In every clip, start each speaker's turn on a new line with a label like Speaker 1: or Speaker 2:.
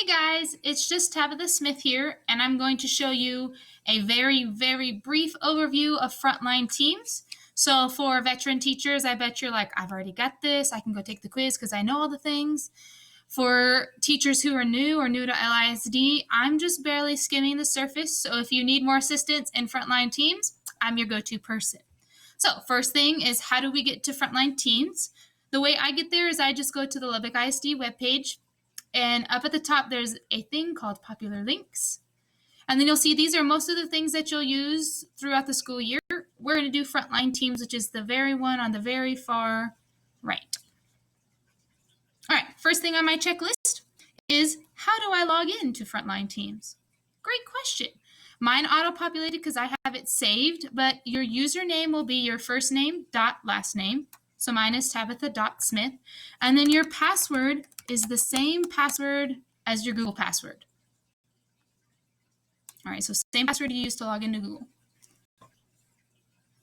Speaker 1: Hey guys, it's just Tabitha Smith here, and I'm going to show you a very brief overview of Frontline teams. So for veteran teachers, I bet you're like, I've already got this. I can go take the quiz because I know all the things. For teachers who are new or new to LISD, I'm just barely skimming the surface. So if you need more assistance in Frontline teams, I'm your go-to person. So first thing is, how do we get to Frontline teams? The way I get there is I just go to the Lubbock ISD webpage. And up at the top, there's a thing called popular links. And then you'll see these are most of the things that you'll use throughout the school year. We're going to do Frontline teams, which is the very one on the very far right. All right, first thing on my checklist is, how do I log into Frontline teams? Great question. Mine auto-populated because I have it saved, but your username will be your first name dot last name. So mine is Tabitha.Smith. And then your password is the same password as your Google password. All right, so same password you use to log into Google.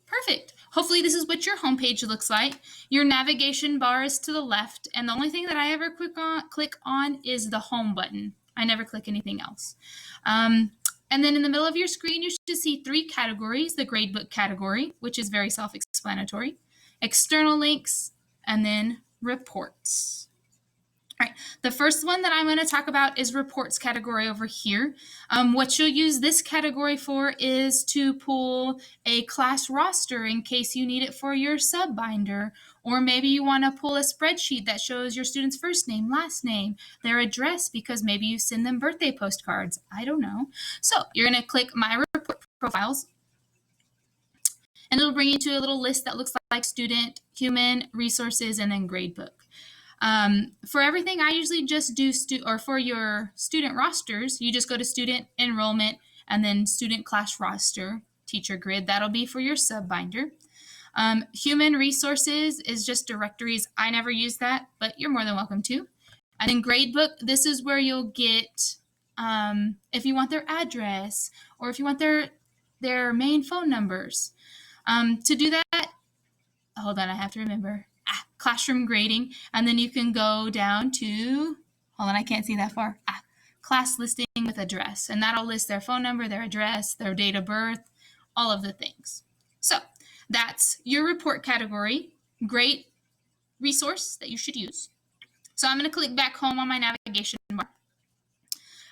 Speaker 1: Perfect. Hopefully this is what your homepage looks like. Your navigation bar is to the left, and the only thing that I ever click on is the home button. I never click anything else. And then in the middle of your screen, you should see three categories: the Gradebook category, which is very self-explanatory, external links, and then reports. All right, the first one that I'm going to talk about is reports category over here. What you'll use this category for is to pull a class roster in case you need it for your sub binder, or maybe you want to pull a spreadsheet that shows your student's first name, last name, their address, because maybe you send them birthday postcards. I don't know. So you're going to click My Report Profiles, and it'll bring you to a little list that looks like Student, Human, Resources, and then Gradebook. For everything, I usually just do, for your student rosters, you just go to Student Enrollment and then Student Class Roster, Teacher Grid. That'll be for your sub binder. Human Resources is just directories. I never use that, but you're more than welcome to. And then Gradebook, this is where you'll get, if you want their address or if you want their main phone numbers. To do that, hold on, I have to remember. Classroom grading, and then you can go down to, hold on, I can't see that far. Class listing with address, and that'll list their phone number, their address, their date of birth, all of the things. So that's your report category. Great resource that you should use. So I'm going to click back home on my navigation bar.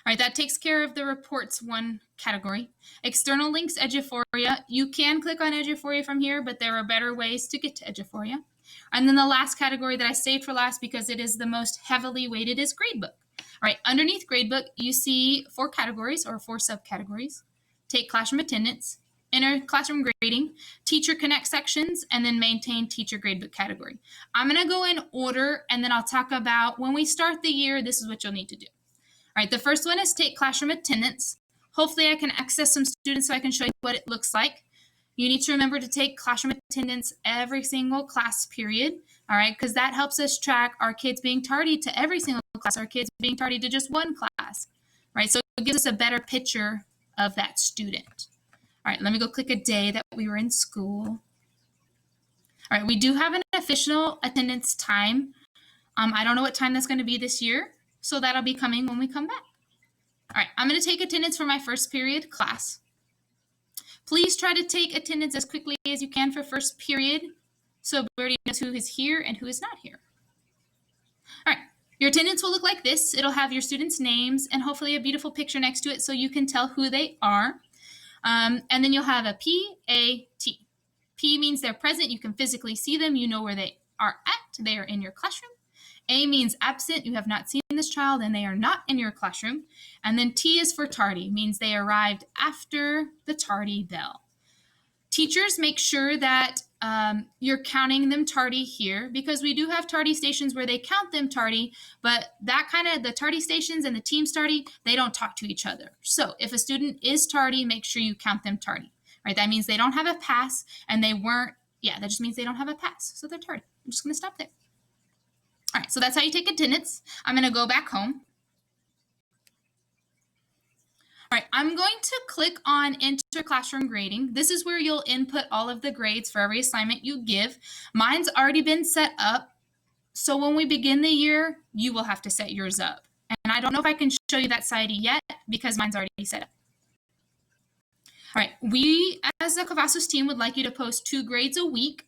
Speaker 1: All right, that takes care of the reports one category. External links, Eduphoria. You can click on Eduphoria from here, but there are better ways to get to Eduphoria. And then the last category that I saved for last because it is the most heavily weighted is Gradebook. All right, underneath Gradebook, you see four categories or four subcategories: take classroom attendance, enter classroom grading, teacher connect sections, and then maintain teacher gradebook category. I'm going to go in order, and then I'll talk about when we start the year, this is what you'll need to do. All right, the first one is take classroom attendance. Hopefully I can access some students so I can show you what it looks like. You need to remember to take classroom attendance every single class period, all right, because that helps us track our kids being tardy to every single class, our kids being tardy to just one class, right? So it gives us a better picture of that student. All right, let me go click a day that we were in school. All right, we do have an official attendance time. I don't know what time that's going to be this year, so that'll be coming when we come back. All right, I'm going to take attendance for my first period class. Please try to take attendance as quickly as you can for first period so everybody knows who is here and who is not here. All right, your attendance will look like this. It'll have your students' names and hopefully a beautiful picture next to it so you can tell who they are. And then you'll have a P, A, T. P means they're present. You can physically see them. You know where they are at. They are in your classroom. A means absent. You have not seen this child and they are not in your classroom. And then T is for tardy, means they arrived after the tardy bell. Teachers, make sure that you're counting them tardy here, because we do have tardy stations where they count them tardy, but the tardy stations and the teams tardy, they don't talk to each other. So if a student is tardy, make sure you count them tardy, right? That means they don't have a pass and they weren't, that just means they don't have a pass. So they're tardy. I'm just going to stop there. All right, so that's how you take attendance. I'm going to go back home. All right, I'm going to click on Enter Classroom Grading. This is where you'll input all of the grades for every assignment you give. Mine's already been set up, so when we begin the year, you will have to set yours up. And I don't know if I can show you that site yet because mine's already set up. All right, we as the Cavazos team would like you to post 2 grades a week.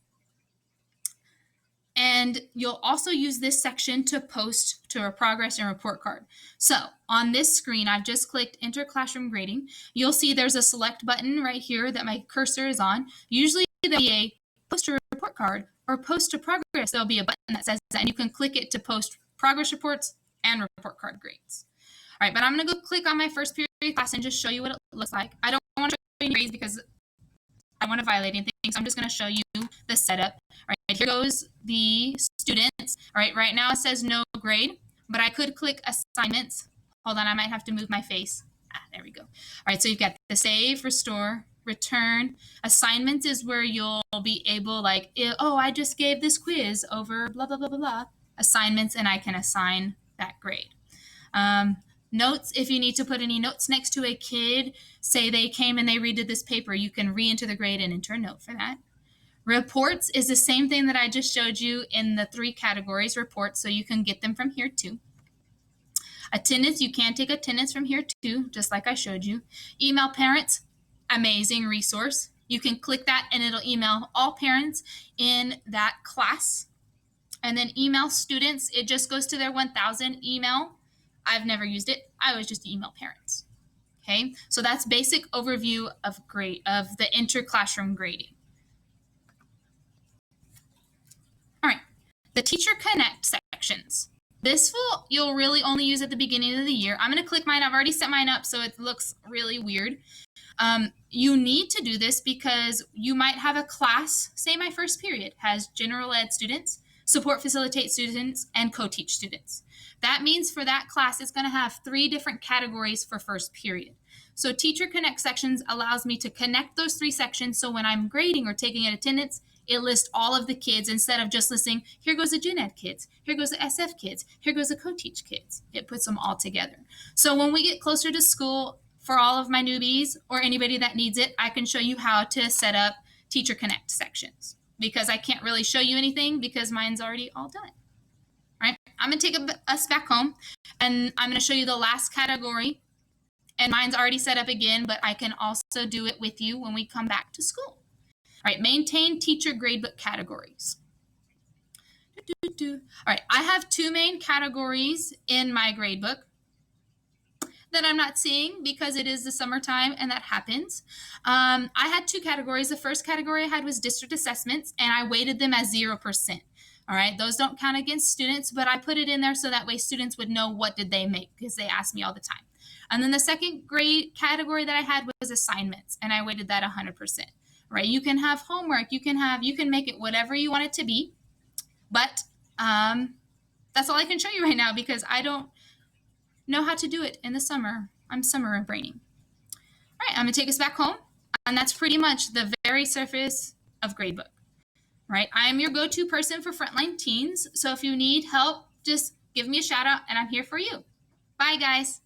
Speaker 1: And you'll also use this section to post to a progress and report card. So on this screen, I've just clicked Enter Classroom Grading. You'll see there's a select button right here that my cursor is on. Usually there'll be a post to report card or post to progress. There'll be a button that says that, and you can click it to post progress reports and report card grades. All right, but I'm going to go click on my first period class and just show you what it looks like. I don't want to show you grades because I want to violate anything, so I'm just going to show you the setup. All right, here goes the students. All right, right now it says no grade, but I could click assignments. Hold on, I might have to move my face. There we go. All right, so you've got the save, restore, return. Assignments is where you'll be able, like, oh, I just gave this quiz over blah, blah, blah, blah, blah. Assignments, and I can assign that grade. Notes, if you need to put any notes next to a kid, say they came and they redid this paper, you can re-enter the grade and enter a note for that. Reports is the same thing that I just showed you in the 3 categories reports, so you can get them from here too. Attendance, you can take attendance from here too, just like I showed you. Email parents, amazing resource. You can click that and it'll email all parents in that class. And then email students, it just goes to their 1,000 email. I've never used it. I always just email parents. Okay, so that's basic overview of the inter-classroom grading. All right, the Teacher Connect sections. This you'll really only use at the beginning of the year. I'm going to click mine. I've already set mine up, so it looks really weird. You need to do this because you might have a class, say my first period has general ed students, support facilitate students, and co-teach students. That means for that class, it's going to have 3 different categories for first period. So Teacher Connect sections allows me to connect those 3 sections, so when I'm grading or taking an attendance, it lists all of the kids instead of just listing, here goes the gen ed kids, here goes the SF kids, here goes the co-teach kids. It puts them all together. So when we get closer to school, for all of my newbies or anybody that needs it, I can show you how to set up Teacher Connect sections, because I can't really show you anything because mine's already all done. All right, I'm going to take us back home, and I'm going to show you the last category. And mine's already set up again, but I can also do it with you when we come back to school. All right, maintain teacher gradebook categories. All right, I have 2 main categories in my gradebook that I'm not seeing because it is the summertime and that happens. I had 2 categories. The first category I had was district assessments, and I weighted them as 0%. All right, those don't count against students, but I put it in there so that way students would know what did they make, because they ask me all the time. And then the second grade category that I had was assignments, and I weighted that 100%. Right, you can have homework, you can make it whatever you want it to be, but that's all I can show you right now because I don't know how to do it in the summer. I'm summer braining. All right, I'm gonna take us back home, and that's pretty much the very surface of Gradebook. Right, I am your go-to person for Frontline teens, so if you need help, just give me a shout out and I'm here for you. Bye, guys.